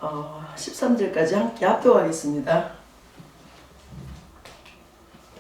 13절까지 함께 합독하겠습니다.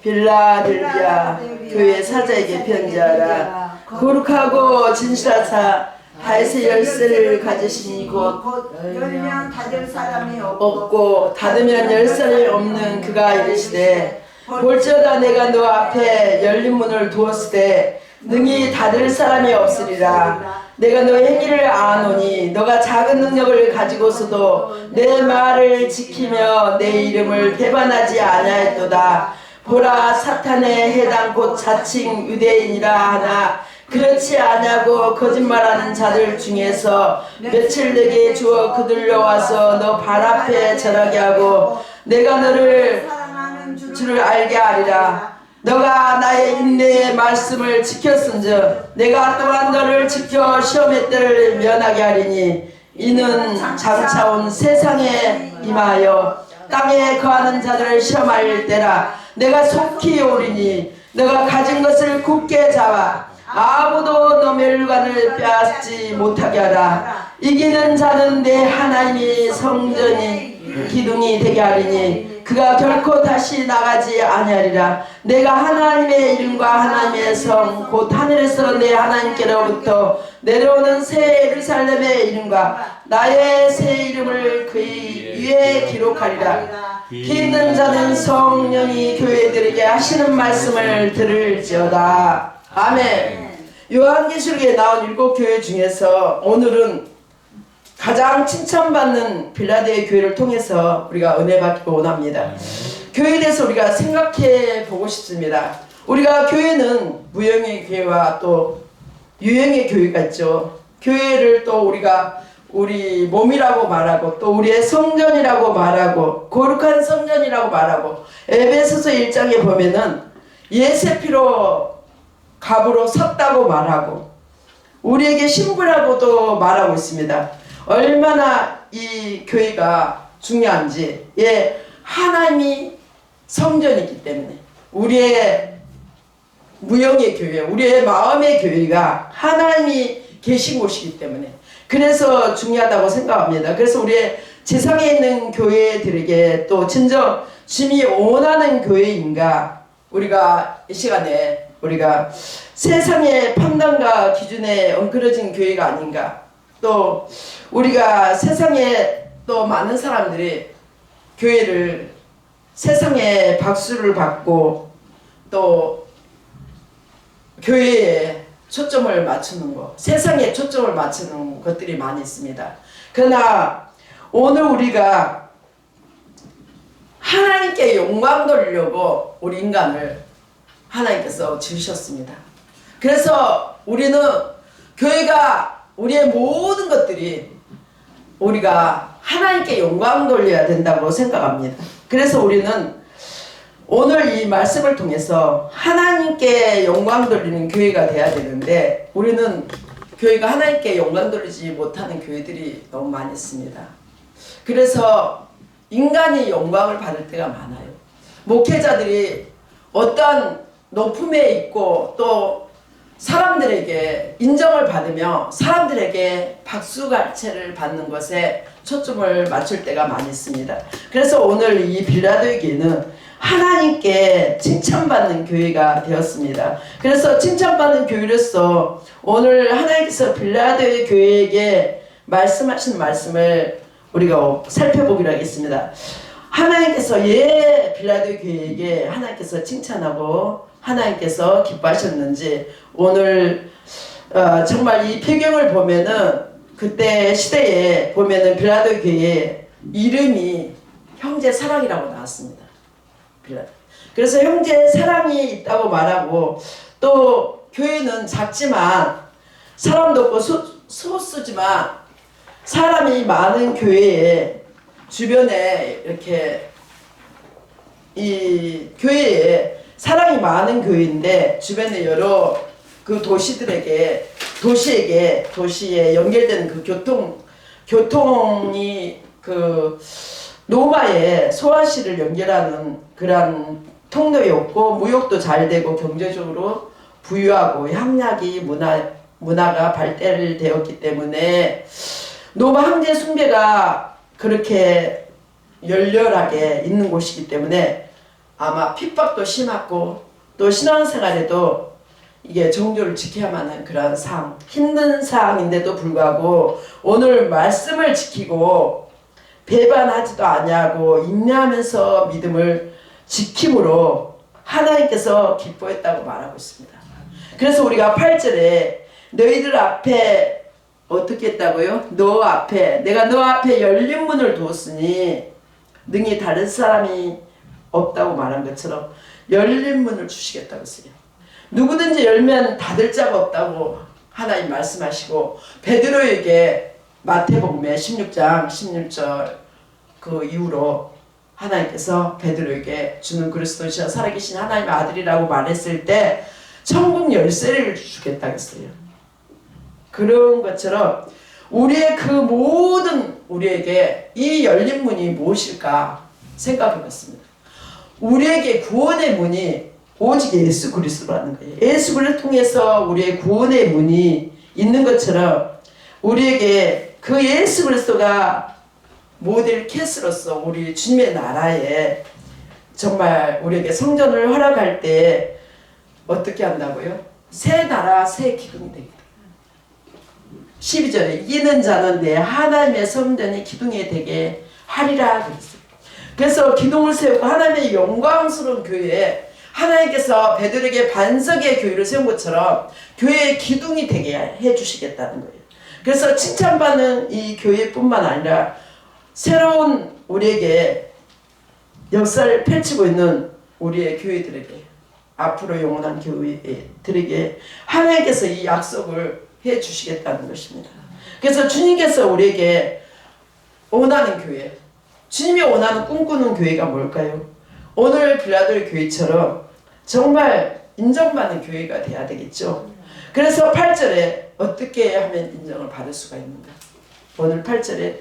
빌라델비아 교회 사자에게 편지하라. 거룩하고 진실하사 다윗의 열쇠를 가지신 곧 열면 닫을 사람이 없고 닫으면 열쇠를 없는 그가 이르시되 볼지어다 내가 너 앞에 열린 문을 두었으되 능히 닫을 사람이 없으리라. 내가 너의 행위를 아노니 너가 작은 능력을 가지고서도 내 말을 지키며 내 이름을 배반하지 아니하였도다. 보라, 사탄의 해당 곧 자칭 유대인이라 하나 그렇지 아니하고 거짓말하는 자들 중에서 며칠 내게 주어 그들로 와서 너 발 앞에 절하게 하고 내가 너를 줄을 알게 하리라. 너가 나의 인내의 말씀을 지켰은즉 내가 또한 너를 지켜 시험의 때를 면하게 하리니 이는 장차 온 세상에 임하여 땅에 거하는 자들을 시험할 때라. 내가 속히 오리니 너가 가진 것을 굳게 잡아 아무도 너 멸관을 빼앗지 못하게 하라. 이기는 자는 내 하나님이 성전이 기둥이 되게 하리니 그가 결코 다시 나가지 아니하리라. 내가 하나님의 이름과 하나님의 성 곧 하늘에서 내 하나님께로부터 내려오는 새 예루살렘의 이름과 나의 새 이름을 그의 위에 기록하리라. 기 있는 자는 성령이 교회들에게 하시는 말씀을 들을지어다. 아멘. 요한계시록에 나온 7교회 중에서 오늘은 가장 칭찬받는 빌라델비아 교회를 통해서 우리가 은혜 받기를 원합니다. 교회에 대해서 우리가 생각해 보고 싶습니다. 우리가 교회는 무형의 교회와 또 유형의 교회가 있죠. 교회를 또 우리가 우리 몸이라고 말하고 또 우리의 성전이라고 말하고 거룩한 성전이라고 말하고 에베소서 1장에 보면은 예수의 피로 갑으로 섰다고 말하고 우리에게 신부라고도 말하고 있습니다. 얼마나 이 교회가 중요한지. 하나님이 성전이기 때문에 우리의 무형의 교회, 우리의 마음의 교회가 하나님이 계신 곳이기 때문에 그래서 중요하다고 생각합니다. 그래서 우리의 지상에 있는 교회들에게 또 진정 주님이 원하는 교회인가, 우리가 이 시간에 우리가 세상의 판단과 기준에 엉클어진 교회가 아닌가, 또 우리가 세상에 또 많은 사람들이 교회를 세상에 박수를 받고 또 교회에 초점을 맞추는 것, 세상에 초점을 맞추는 것들이 많이 있습니다. 그러나 오늘 우리가 하나님께 영광 돌리려고 우리 인간을 하나님께서 지으셨습니다. 그래서 우리는 교회가 우리의 모든 것들이 우리가 하나님께 영광 돌려야 된다고 생각합니다. 그래서 우리는 오늘 이 말씀을 통해서 하나님께 영광 돌리는 교회가 돼야 되는데 우리는 교회가 하나님께 영광 돌리지 못하는 교회들이 너무 많이 있습니다. 그래서 인간이 영광을 받을 때가 많아요. 목회자들이 어떤 높음에 있고 또 사람들에게 인정을 받으며 사람들에게 박수갈채를 받는 것에 초점을 맞출 때가 많이 있습니다. 그래서 오늘 이 빌라델비아 교회는 하나님께 칭찬받는 교회가 되었습니다. 그래서 칭찬받는 교회로서 오늘 하나님께서 빌라델비아 교회에게 말씀하신 말씀을 우리가 살펴보기로 하겠습니다. 하나님께서 빌라델비아 교회에게 하나님께서 칭찬하고 하나님께서 기뻐하셨는지 오늘 정말 이 배경을 보면은 그때 시대에 보면은 빌라델비아 교회의 이름이 형제 사랑이라고 나왔습니다. 그래서 형제 사랑이 있다고 말하고 또 교회는 작지만 사람도 없고 소수지만 사람이 많은 교회에 주변에 이렇게 이 교회에 사랑이 많은 교회인데 주변에 여러 그 도시에 연결되는 그 교통이 그 로마의 소아시를 연결하는 그런 통로였고 무역도 잘 되고 경제적으로 부유하고 향락이 문화가 발달되었기 때문에 로마 황제 숭배가 그렇게 열렬하게 있는 곳이기 때문에 아마 핍박도 심하고 또 신앙생활에도 이게 정조를 지켜야만 하는 그런 상황, 힘든 상황인데도 불구하고 오늘 말씀을 지키고 배반하지도 아니하고 인내하면서 믿음을 지킴으로 하나님께서 기뻐했다고 말하고 있습니다. 그래서 우리가 8절에 너희들 앞에 어떻게 했다고요? 내가 너 앞에 열린 문을 두었으니 능히 다른 사람이 없다고 말한 것처럼 열린 문을 주시겠다고 했어요. 누구든지 열면 닫을 자가 없다고 하나님 말씀하시고 베드로에게 마태복음의 16장 16절 그 이후로 하나님께서 베드로에게 주는 그리스도시여 살아계신 하나님의 아들이라고 말했을 때 천국 열쇠를 주겠다고 했어요. 그런 것처럼 우리의 그 모든 우리에게 이 열린 문이 무엇일까 생각해 봤습니다. 우리에게 구원의 문이 오직 예수 그리스도라는 거예요. 예수 그리스도를 통해서 우리의 구원의 문이 있는 것처럼 우리에게 그 예수 그리스도가 모델 캐스로서 우리 주님의 나라에 정말 우리에게 성전을 허락할 때 어떻게 한다고요? 새 나라 새 기둥이 되겠다. 12절에 이기는 자는 내 하나님의 성전이 기둥이 되게 하리라 그랬어요. 그래서 기둥을 세우고 하나님의 영광스러운 교회에 하나님께서 베드로에게 반석의 교회를 세운 것처럼 교회의 기둥이 되게 해주시겠다는 거예요. 그래서 칭찬받는 이 교회뿐만 아니라 새로운 우리에게 역사를 펼치고 있는 우리의 교회들에게 앞으로 영원한 교회들에게 하나님께서 이 약속을 해주시겠다는 것입니다. 그래서 주님께서 우리에게 원하는 교회, 주님이 원하는 꿈꾸는 교회가 뭘까요? 오늘 빌라델 교회처럼 정말 인정받는 교회가 돼야 되겠죠. 그래서 8절에 어떻게 하면 인정을 받을 수가 있는가? 오늘 8절에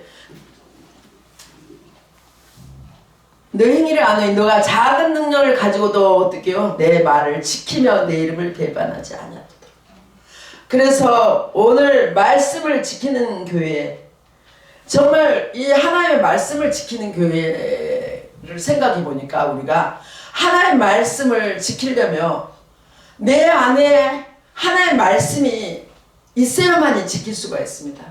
너 행위를 아노니 너가 작은 능력을 가지고도 어떻게요? 내 말을 지키며 내 이름을 배반하지 아니하도다. 그래서 오늘 말씀을 지키는 교회, 정말 이 하나님의 말씀을 지키는 교회를 생각해 보니까 우리가 하나님의 말씀을 지키려면 내 안에 하나님의 말씀이 있어야만이 지킬 수가 있습니다.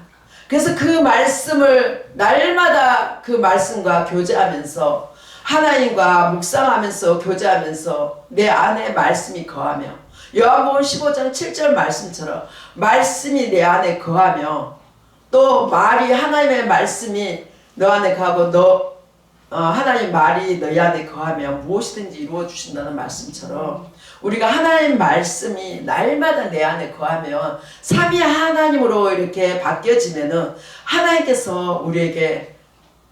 그래서 그 말씀을 날마다 그 말씀과 교제하면서 하나님과 묵상하면서 교제하면서 내 안에 말씀이 거하며 요한복음 15장 7절 말씀처럼 말씀이 내 안에 거하며 또 말이 하나님의 말씀이 너 안에 거하고 하나님 말이 너희 안에 거하며 무엇이든지 이루어 주신다는 말씀처럼 우리가 하나님 말씀이 날마다 내 안에 거하면 삼위 하나님으로 이렇게 바뀌어지면은 하나님께서 우리에게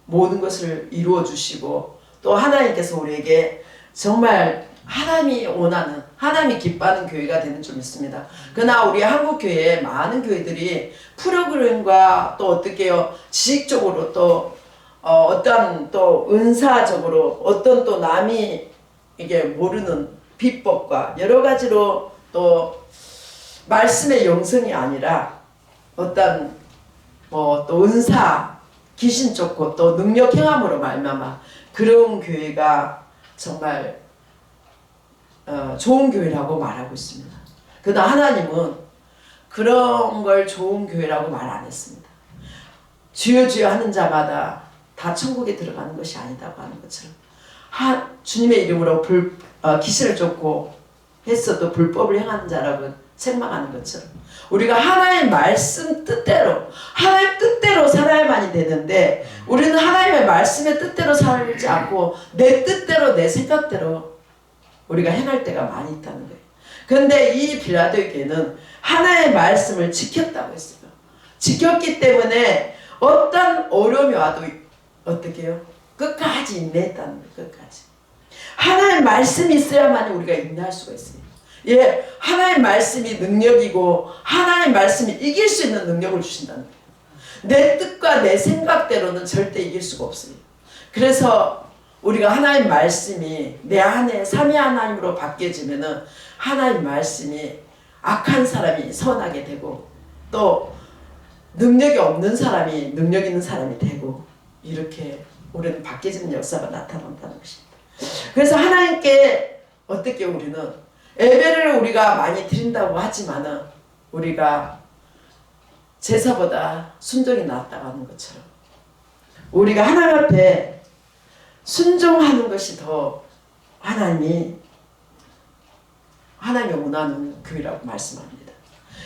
모든 것을 이루어 주시고 또 하나님께서 우리에게 정말 하나님이 원하는, 하나님이 기뻐하는 교회가 되는 줄 믿습니다. 그러나 우리 한국교회에 많은 교회들이 프로그램과 또 어떻게요, 지식적으로 또 어떤 또 은사적으로 어떤 또 남이 이게 모르는 비법과 여러 가지로 또 말씀의 영성이 아니라 어떤 또 은사, 귀신 쫓고 또 능력 행함으로 말미암아 그런 교회가 정말 좋은 교회라고 말하고 있습니다. 그러나 하나님은 그런 걸 좋은 교회라고 말 안 했습니다. 주여 주여 하는 자마다 다 천국에 들어가는 것이 아니다고 하는 것처럼 주님의 이름으로 귀신을 쫓고 했어도 불법을 행하는 자라고 책망하는 것처럼 우리가 하나님의 말씀 뜻대로 하나님 뜻대로 살아야만이 되는데 우리는 하나님의 말씀의 뜻대로 살지 않고 내 뜻대로 내 생각대로 우리가 행할 때가 많이 있다는 거예요. 그런데 이 빌라델 교회는 하나님의 말씀을 지켰다고 했어요. 지켰기 때문에 어떤 어려움이 와도 어떻게 해요? 끝까지 인내했다는 거예요. 끝까지. 하나님의 말씀이 있어야만 우리가 인내할 수가 있어요. 예, 하나님의 말씀이 능력이고 하나님의 말씀이 이길 수 있는 능력을 주신다는 거예요. 내 뜻과 내 생각대로는 절대 이길 수가 없어요. 그래서 우리가 하나님 말씀이 내 안에 삼위 하나님으로 바뀌어지면은 하나님 말씀이 악한 사람이 선하게 되고 또 능력이 없는 사람이 능력 있는 사람이 되고 이렇게 우리는 바뀌어지는 역사가 나타난다는 것입니다. 그래서 하나님께 어떻게 우리는 예배를 우리가 많이 드린다고 하지만은 우리가 제사보다 순종이 낫다고 하는 것처럼 우리가 하나님 앞에 순종하는 것이 더 하나님이 원하는 교회라고 말씀합니다.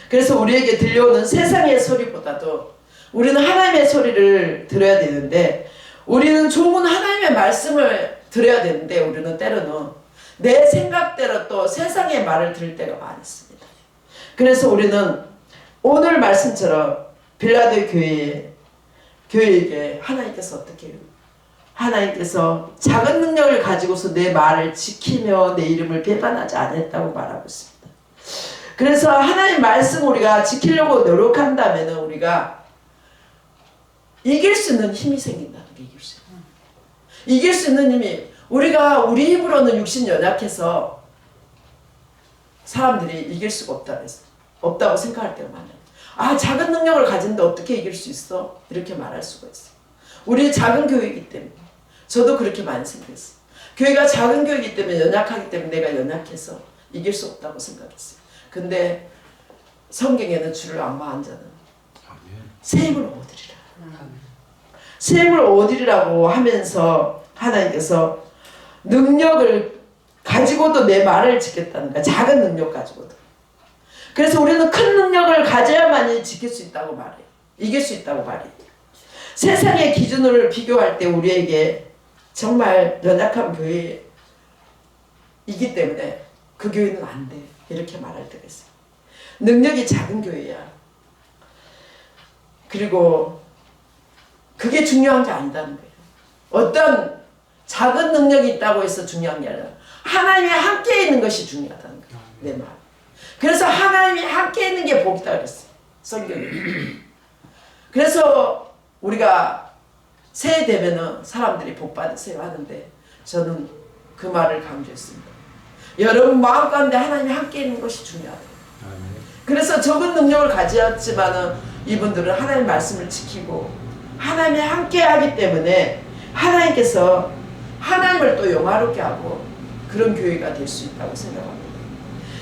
그래서 우리에게 들려오는 세상의 소리보다도 우리는 하나님의 소리를 들어야 되는데, 우리는 좋은 하나님의 말씀을 들어야 되는데 우리는 때로는 내 생각대로 또 세상의 말을 들을 때가 많습니다. 그래서 우리는 오늘 말씀처럼 빌라델 교회에게 하나님께서 어떻게 해요? 하나님께서 작은 능력을 가지고서 내 말을 지키며 내 이름을 배반하지 않았다고 말하고 있습니다. 그래서 하나님 말씀 우리가 지키려고 노력한다면 우리가 이길 수 있는 힘이 생긴다는 게 이길 수 있는 힘이, 우리가 우리 힘으로는 육신 연약해서 사람들이 이길 수가 없다고 생각할 때가 많아요. 작은 능력을 가진데 어떻게 이길 수 있어? 이렇게 말할 수가 있어요. 우리 작은 교회이기 때문에. 저도 그렇게 많이 생각했어요. 교회가 작은 교회이기 때문에, 연약하기 때문에 내가 연약해서 이길 수 없다고 생각했어요. 근데 성경에는 주를 안마한 자는 새 힘을 얻으리라. 새 힘을 얻으리라고 하면서 하나님께서 능력을 가지고도 내 말을 지켰다는 거야. 작은 능력 가지고도. 그래서 우리는 큰 능력을 가져야만이 지킬 수 있다고 말해요. 이길 수 있다고 말해요. 세상의 기준을 비교할 때 우리에게 정말 연약한 교회이기 때문에 그 교회는 안 돼. 이렇게 말할 때가 있어요. 능력이 작은 교회야. 그리고 그게 중요한 게 아니다는 거예요. 어떤 작은 능력이 있다고 해서 중요한 게 아니라 하나님이 함께 있는 것이 중요하다는 거예요. 내 말. 그래서 하나님이 함께 있는 게 복이다 그랬어요. 성경에. 그래서 우리가 새해 되면은 사람들이 복 받으세요 하는데 저는 그 말을 강조했습니다. 여러분 마음 가운데 하나님이 함께 있는 것이 중요하다. 그래서 적은 능력을 가졌지만은 이분들은 하나님의 말씀을 지키고 하나님이 함께 하기 때문에 하나님께서 하나님을 또 영화롭게 하고 그런 교회가 될 수 있다고 생각합니다.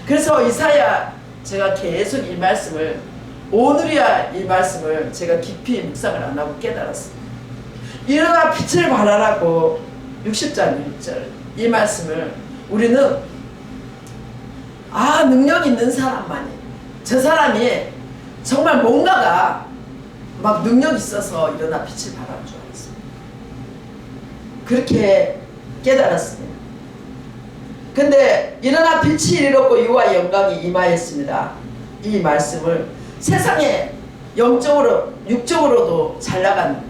그래서 이사야, 제가 계속 이 말씀을, 오늘이야 이 말씀을 제가 깊이 묵상을 안 하고 깨달았습니다. 일어나 빛을 발하라고 60장 1절 이 말씀을 우리는 능력 있는 사람만이, 저 사람이 정말 뭔가가 막 능력 있어서 일어나 빛을 발하는 줄 알았어요. 그렇게 깨달았습니다. 근데 일어나 빛이 이르렀고 이와 영광이 임하였습니다. 이 말씀을 세상에 영적으로 육적으로도 잘 나가는,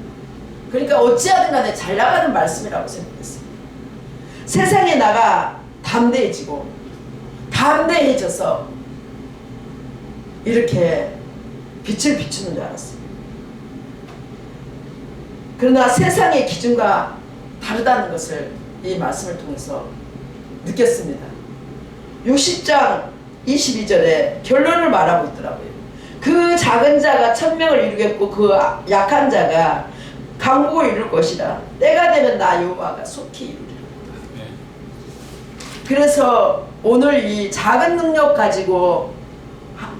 그러니까 어찌하든 간에 잘 나가는 말씀이라고 생각했어요. 세상에 나가 담대해져서 이렇게 빛을 비추는 줄 알았어요. 그러나 세상의 기준과 다르다는 것을 이 말씀을 통해서 느꼈습니다. 60장 22절에 결론을 말하고 있더라고요. 그 작은 자가 1000명을 이루겠고 그 약한 자가 강국을 이룰 것이라. 때가 되면 나 여호와가 속히 이루리라. 그래서 오늘 이 작은 능력 가지고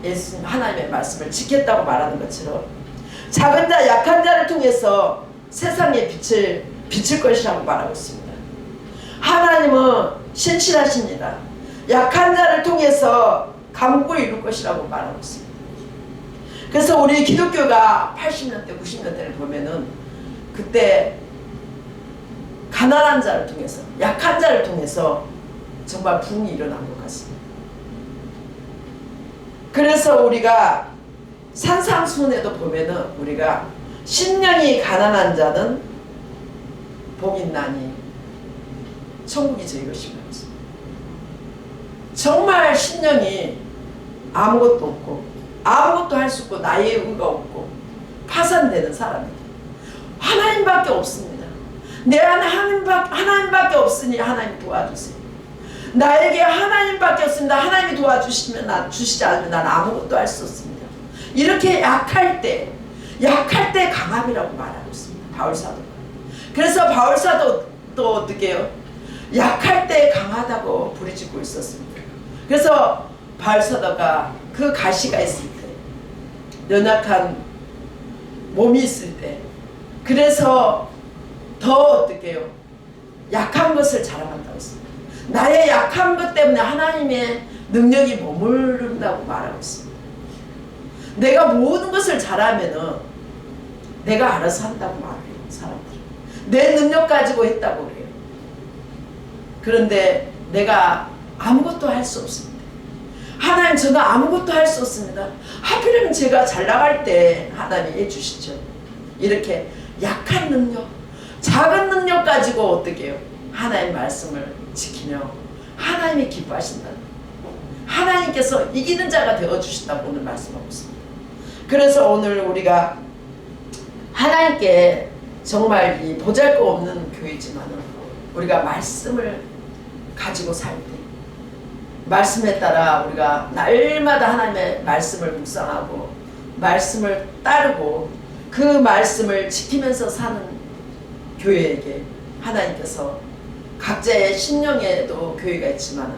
예수님 하나님의 말씀을 지켰다고 말하는 것처럼 작은 자 약한 자를 통해서 세상에 빛을 비칠 것이라고 말하고 있습니다. 하나님은 신실하십니다. 약한 자를 통해서 강국을 이룰 것이라고 말하고 있습니다. 그래서 우리 기독교가 80년대 90년대를 보면은 그때 가난한 자를 통해서, 약한 자를 통해서 정말 부흥이 일어난 것 같습니다. 그래서 우리가 산상수훈에도 보면은 우리가 심령이 가난한 자는 복이 있나니 천국이 저희 것이라고 했습니다. 정말 심령이 아무것도 없고 아무것도 할 수 없고 나의 의가 없고 파산되는 사람입니다. 하나님밖에 없습니다. 내 안에 하나님밖에 없으니 하나님 도와주세요. 나에게 하나님밖에 없습니다. 하나님이 도와주시면 주시지 않으면 난 아무것도 할 수 없습니다. 이렇게 약할 때 강함이라고 말하고 있습니다. 바울 사도가. 그래서 바울사도 또 어떻게 해요? 약할 때 강하다고 부르짖고 있었습니다. 그래서 바울사도가 그 가시가 있을 때, 연약한 몸이 있을 때, 그래서 더 어떻게 해요? 약한 것을 자랑한다고 했습니다. 나의 약한 것 때문에 하나님의 능력이 머무른다고 말하고 있습니다. 내가 모든 것을 잘하면은 내가 알아서 한다고 말해요. 사람들은 내 능력 가지고 했다고 그래요. 그런데 내가 아무것도 할 수 없습니다. 하나님, 저는 아무것도 할 수 없습니다. 하필이면 제가 잘 나갈 때 하나님이 해주시죠. 이렇게 약한 능력, 작은 능력 가지고 어떻게 해요? 하나님의 말씀을 지키며 하나님이 기뻐하신다는, 하나님께서 이기는 자가 되어주신다고 오늘 말씀하고 있습니다. 그래서 오늘 우리가 하나님께 정말 이 보잘것없는 교회지만 우리가 말씀을 가지고 살 때, 말씀에 따라 우리가 날마다 하나님의 말씀을 묵상하고 말씀을 따르고 그 말씀을 지키면서 사는 교회에게 하나님께서 각자의 신령에도 교회가 있지만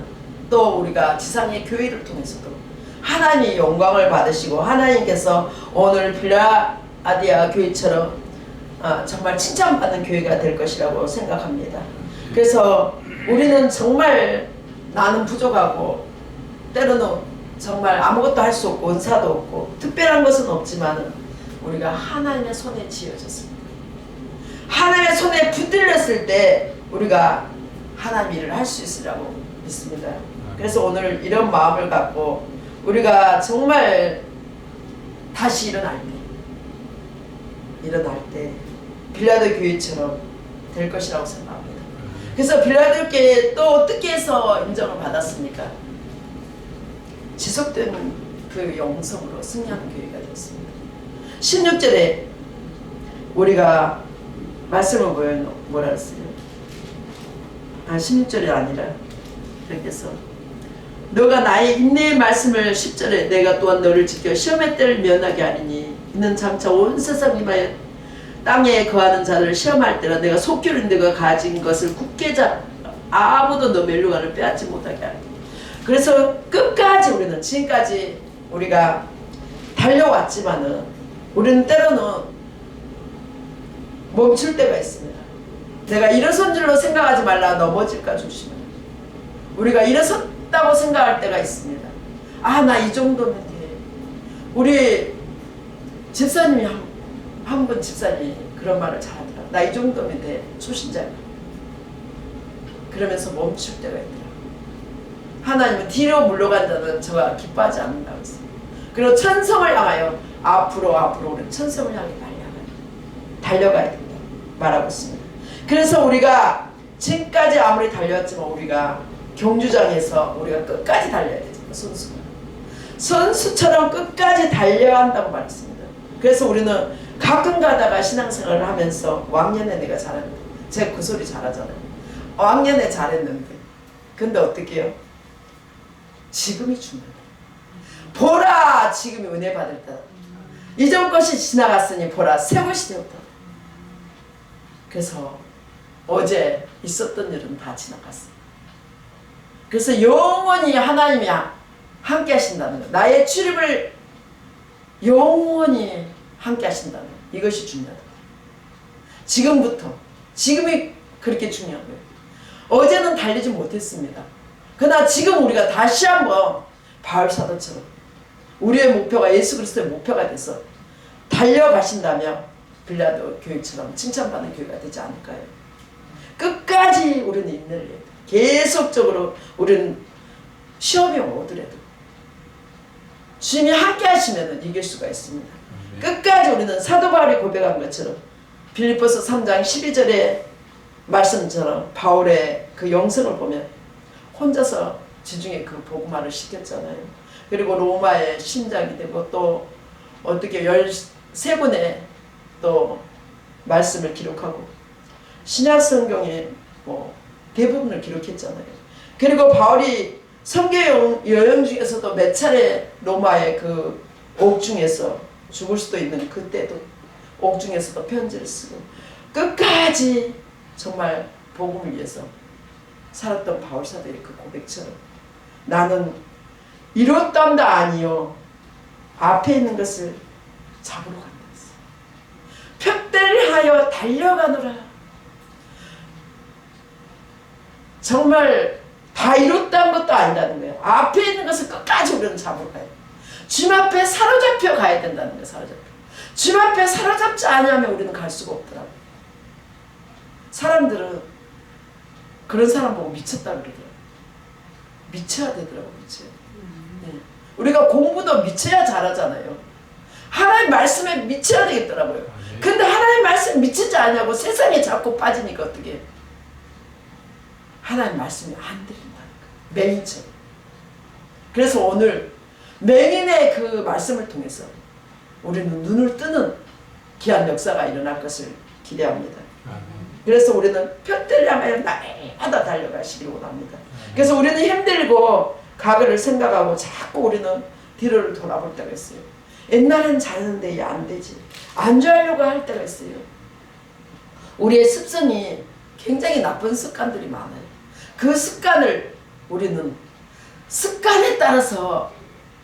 또 우리가 지상의 교회를 통해서도 하나님의 영광을 받으시고 하나님께서 오늘 빌라아디아 교회처럼 정말 칭찬받는 교회가 될 것이라고 생각합니다. 그래서 우리는 정말 나는 부족하고 때로는 정말 아무것도 할 수 없고 은사도 없고 특별한 것은 없지만 우리가 하나님의 손에 쥐어졌습니다. 하나님의 손에 붙들렸을 때 우리가 하나님 일을 할 수 있으라고 믿습니다. 그래서 오늘 이런 마음을 갖고 우리가 정말 다시 일어날 때 빌라도 교회처럼 될 것이라고 생각합니다. 그래서 빌라도 교회 또 어떻게 해서 인정을 받았습니까? 지속되는 그 영성으로 승리하는 교회가 되었습니다. 16절에 우리가 말씀을 보여요. 뭐라 했어요? 16절이 아니라 이렇게 해서 너가 나의 인내의 말씀을 10절에 내가 또한 너를 지켜 시험의 때를 면하게 하리니 이는 장차 온 세상 임하여 땅에 거하는 자를 시험할 때라 내가 속결인 너가 가진 것을 굳게 잡 아무도 너 멜루간을 빼앗지 못하게 하리니. 그래서 끝까지 우리는 지금까지 우리가 달려왔지만은 우리는 때로는 멈출 때가 있습니다. 내가 일어선 줄로 생각하지 말라 넘어질까 조심해. 우리가 일어섰다고 생각할 때가 있습니다. 아, 나 이 정도면 돼. 우리 집사님이 한 분 집사님이 그런 말을 잘하더라. 나 이 정도면 돼. 초신자야. 그러면서 멈출 때가 있더라. 하나님은 뒤로 물러간 자는 저가 기뻐하지 않는다고 했어요. 그리고 천성을 향하여 앞으로 우리는 천성을 향해 달려가야 된다 말하고 있습니다. 그래서 우리가 지금까지 아무리 달려왔지만 우리가 경주장에서 우리가 끝까지 달려야 되죠. 선수처럼 끝까지 달려야 한다고 말했습니다. 그래서 우리는 가끔 가다가 신앙생활을 하면서 왕년에 내가 잘했는데, 제가 그 소리 잘하잖아요. 왕년에 잘했는데 근데 어떻게 해요? 지금이 중요해요. 보라, 지금이 은혜 받을 때 이전 것이 지나갔으니 보라, 새 것이 되었다. 그래서 어제 있었던 일은 다 지나갔어요. 그래서 영원히 하나님이 함께 하신다는 것, 나의 출입을 영원히 함께 하신다는 것, 이것이 중요하다. 지금부터, 지금이 그렇게 중요한 거예요. 어제는 달리지 못했습니다. 그러나 지금 우리가 다시 한번 바울사도처럼 우리의 목표가 예수 그리스도의 목표가 돼서 달려가신다면 빌라도 교회처럼 칭찬받는 교회가 되지 않을까요? 끝까지 우리는 인내를 해야 돼. 계속적으로 우리는 시험이 오더라도 주님이 함께 하시면 이길 수가 있습니다. 끝까지 우리는 사도 바울이 고백한 것처럼 빌립보서 3장 12절의 말씀처럼 바울의 그 영성을 보면 혼자서 지중해 그 복음화를 시켰잖아요. 그리고 로마의 신장이 되고 또 어떻게 13분의 또 말씀을 기록하고 신약 성경에 뭐 대부분을 기록했잖아요. 그리고 바울이 선교 여행 중에서도 몇 차례 로마의 그 옥중에서 죽을 수도 있는 그때도 옥중에서도 편지를 쓰고 끝까지 끝까지 정말 복음을 위해서 살았던 바울사도의 그 고백처럼 나는 이뤘단다 아니요 앞에 있는 것을 잡으러 간다 했어요. 푯대를 하여 달려가노라. 정말 다 이뤘다는 것도 아니라는 거예요. 앞에 있는 것을 끝까지 우리는 잡으러 가야 돼요. 주님 앞에 사로잡혀 가야 된다는 거예요. 사로잡혀. 주님 앞에 사로잡지 않으면 우리는 갈 수가 없더라고요. 사람들은 그런 사람 보고 미쳤다 그러더라고요. 미쳐야 되더라고요. 미쳐야 돼. 네. 우리가 공부도 미쳐야 잘하잖아요. 하나님 말씀에 미쳐야 되겠더라고요. 근데 하나님 말씀에 미치지 않냐고 세상에 자꾸 빠지니까 어떻게 해요? 하나님 말씀이 안 들린다는 거예요. 맹인처럼. 그래서 오늘 맹인의 그 말씀을 통해서 우리는 눈을 뜨는 귀한 역사가 일어날 것을 기대합니다. 그래서 우리는 푯대를 향하여 날마다 달려가시길 원합니다. 그래서 우리는 힘들고 과거를 생각하고 자꾸 우리는 뒤를 돌아볼 때가 있어요. 옛날엔 잘했는데 이게 안 되지. 안주하려고 할 때가 있어요. 우리의 습성이 굉장히 나쁜 습관들이 많아요. 그 습관을 우리는 습관에 따라서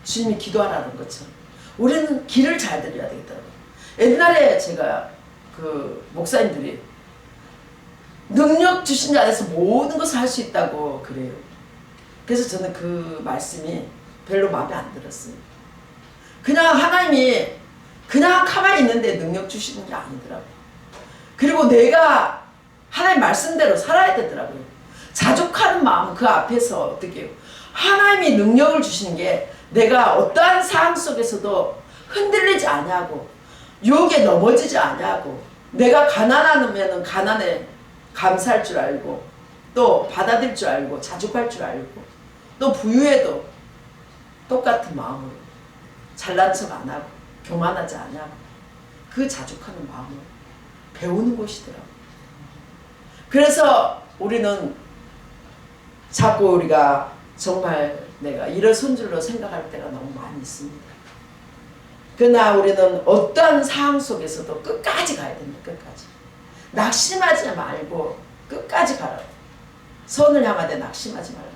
주님이 기도하라는 것처럼 우리는 길을 잘 들여야 되겠더라고요. 옛날에 제가 그 목사님들이 능력 주신 자 안에서 모든 것을 할 수 있다고 그래요. 그래서 저는 그 말씀이 별로 마음에 안 들었어요. 그냥 하나님이 그냥 가만히 있는데 능력 주시는 게 아니더라고요. 그리고 내가 하나님 말씀대로 살아야 되더라고요. 자족하는 마음 그 앞에서 어떻게 해요? 하나님이 능력을 주시는 게 내가 어떠한 상황 속에서도 흔들리지 않냐고, 유혹에 넘어지지 않냐고, 내가 가난하면 가난에 감사할 줄 알고 또 받아들일 줄 알고 자족할 줄 알고 또 부유해도 똑같은 마음으로 잘난 척 안 하고 교만하지 않냐고 그 자족하는 마음을 배우는 곳이더라고요. 그래서 우리는 자꾸 우리가 정말 내가 일어선 줄로 생각할 때가 너무 많이 있습니다. 그러나 우리는 어떠한 상황 속에서도 끝까지 가야 됩니다. 끝까지. 낙심하지 말고 끝까지 가라고. 선을 향하되 낙심하지 말고.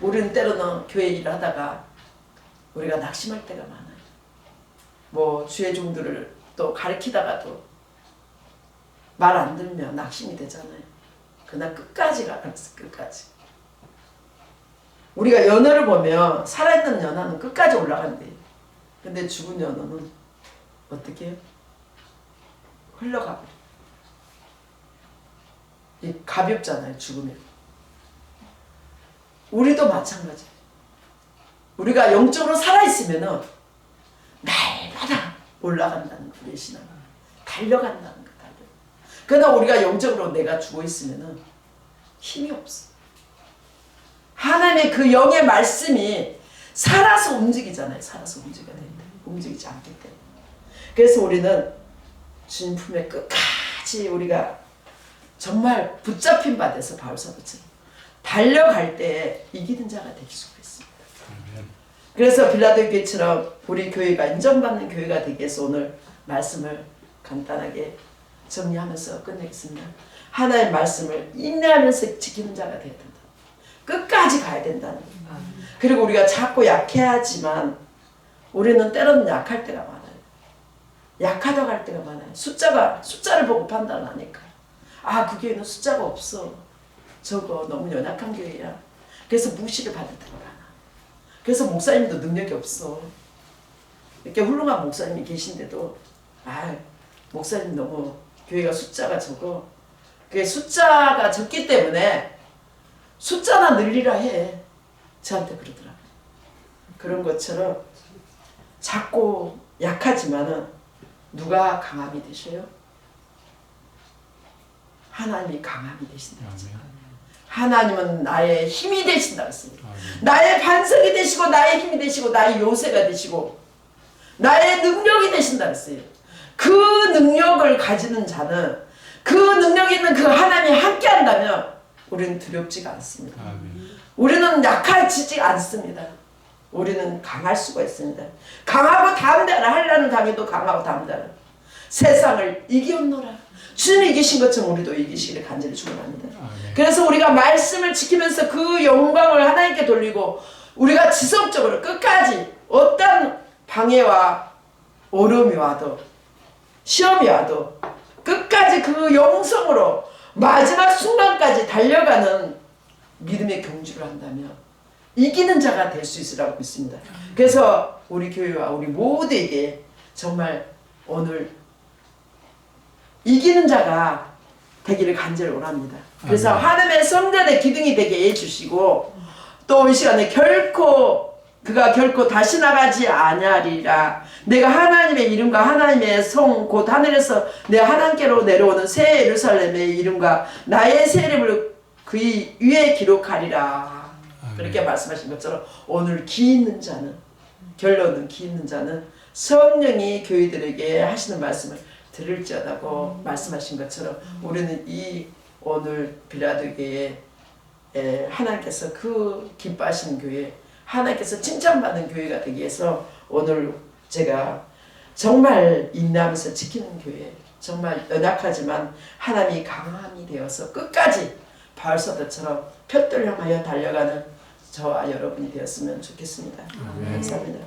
우리는 때로는 교회 일을 하다가 우리가 낙심할 때가 많아요. 뭐 주의 종들을 또 가르치다가도 말 안 들면 낙심이 되잖아요. 그러나 끝까지 가라고 했어요. 끝까지. 우리가 연어를 보면 살아있는 연어는 끝까지 올라간대요. 근데 죽은 연어는 어떻게 해요? 흘러가 버려요. 이 가볍잖아요. 죽으면. 우리도 마찬가지예요. 우리가 영적으로 살아있으면 날마다 올라간다는 거. 우리의 신앙은 달려간다는 거. 그러나 우리가 영적으로 내가 죽어있으면 힘이 없어. 하나님의 그 영의 말씀이 살아서 움직이잖아요. 살아서 움직여야 된다. 움직이지 않기 때문에. 그래서 우리는 주님 품에 끝까지 우리가 정말 붙잡힌 바 돼서 바울사도처럼 달려갈 때 이기는 자가 될 수가 있습니다. 그래서 빌라델 교회처럼 우리 교회가 인정받는 교회가 되기 위해서 오늘 말씀을 간단하게 정리하면서 끝내겠습니다. 하나님의 말씀을 인내하면서 지키는 자가 되어야 된다. 끝까지 가야 된다는 거예요. 그리고 우리가 자꾸 약해하지만 우리는 때로는 약할 때가 많아요. 약하다고 할 때가 많아요. 숫자를 보고 판단하니까. 아, 그 교회는 숫자가 없어. 저거 너무 연약한 교회야. 그래서 무시를 받을 때가 많아. 그래서 목사님도 능력이 없어. 이렇게 훌륭한 목사님이 계신데도 아, 목사님 너무 교회가 숫자가 적어. 그게 숫자가 적기 때문에 숫자나 늘리라 해. 저한테 그러더라. 그런 것처럼 작고 약하지만은 누가 강함이 되셔요? 하나님이 강함이 되신다. 하나님은 나의 힘이 되신다 했습니다. 나의 반석이 되시고 나의 힘이 되시고 나의 요새가 되시고 나의 능력이 되신다 했어요. 그 능력을 가지는 자는 그 능력 있는 그 하나님이 함께 한다면 우리는 두렵지가 않습니다. 우리는 약해지지 않습니다. 우리는 강할 수가 있습니다. 강하고 담대하라. 하려는 강에도 강하고 담대하라. 세상을 이기었노라. 주님이 이기신 것처럼 우리도 이기시기를 간절히 축원합니다. 그래서 우리가 말씀을 지키면서 그 영광을 하나님께 돌리고 우리가 지속적으로 끝까지 어떤 방해와 어려움이 와도 시험이 와도 끝까지 그 영성으로 마지막 순간까지 달려가는 믿음의 경주를 한다면 이기는 자가 될 수 있으라고 믿습니다. 그래서 우리 교회와 우리 모두에게 정말 오늘 이기는 자가 되기를 간절히 원합니다. 그래서 하나님의 성전의 기둥이 되게 해주시고 또 이 시간에 그가 결코 다시 나가지 아니하리라. 내가 하나님의 이름과 하나님의 성 곧 하늘에서 내 하나님께로 내려오는 새 예루살렘의 이름과 나의 새 이름을 그의 위에 기록하리라. 그렇게 말씀하신 것처럼 오늘 기 있는 자는 결론은 기 있는 자는 성령이 교회들에게 하시는 말씀을 들을지어다고 말씀하신 것처럼 우리는 이 오늘 빌라도 교회에 하나님께서 그 기뻐하시는 교회 하나님께서 칭찬받는 교회가 되기 위해서 오늘 제가 정말 인내하면서 지키는 교회 정말 연약하지만 하나님이 강함이 되어서 끝까지 바울사도처럼 표들 향하여 달려가는 저와 여러분이 되었으면 좋겠습니다. 감사합니다.